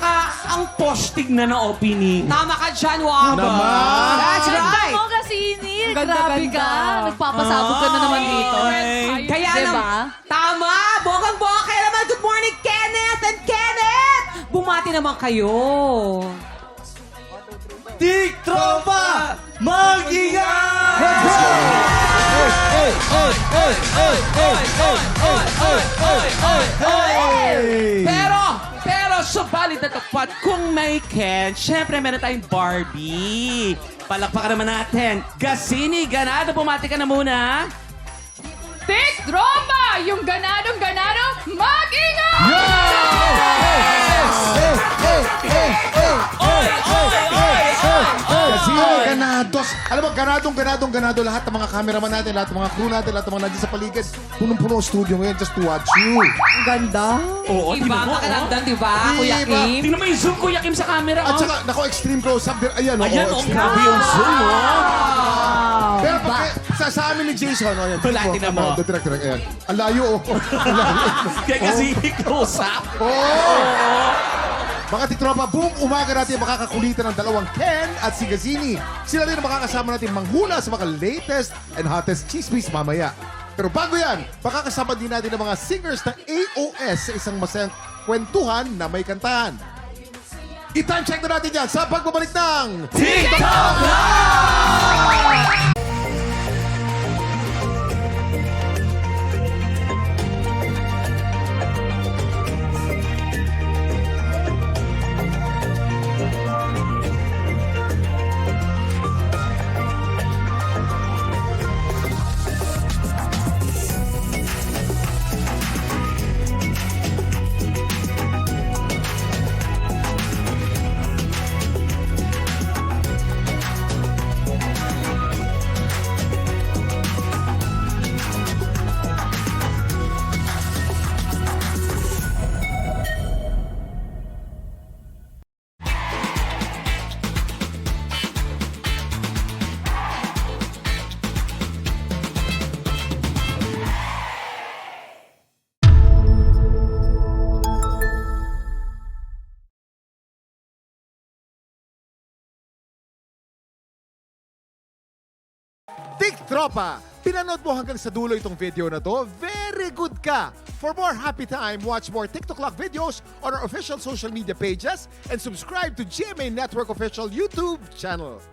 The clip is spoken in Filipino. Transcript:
Tsaka ang posh tignan na opening. Tama ka dyan, Wamba. Naman. That's Ganda right. mo kasi, Neil. Ganda, Grabe ganda. ka. Nagpapasabog ka na naman dito. Ay. Kaya Diba? tama. Bogang-boga kayo naman. Good morning, Kenneth and Kenneth. Bumati naman kayo. Tik Tropa! Mag-ingat! Pero, subalit na tapat, kung may Ken, syempre meron tayong Barbie. Palakpakan naman natin. Gasini, ganado, bumati ka na muna. Tik Tropa! Yung ganadong-ganado, mag-ingat! Kasi ganados. Alam mo, ganado lahat ng mga cameraman natin, lahat ng mga crew natin, lahat ng mga nandiyan sa paligid. Punong-puno ang studio ngayon just to watch you. Ang ganda. Oo, Iba tingnan mo, ka kalandan, di ba, Kuya Diba? Kim? Tingnan mo yung zoom, Kuya Kim, sa camera. At Oh. saka, nako, extreme close-up. Ayan, Ayan, oh, oh, extreme. grabe yung zoom, oh. Pero pag, sa amin ni Jason, oh, yan. Wala, tingnan mo. Direct, ayan. Ang layo, oh. Ang layo. Kaya kasi close up. Oh! Mga tiktropa, buong umaga natin makakakulitan ng dalawang Ken at si Gazini. Sila rin ang makakasama natin manghula sa mga latest and hottest chismis mamaya. Pero bago yan, makakasama din natin ang mga singers ng AOS sa isang masayang kwentuhan na may kantahan. I-time check na natin yan sa pagbabalik ng TikTok Tiktropa! Pinanood mo hanggang sa dulo itong video na to? Very good ka! For more happy time, watch more TikTok Clock videos on our official social media pages and subscribe to GMA Network official YouTube channel.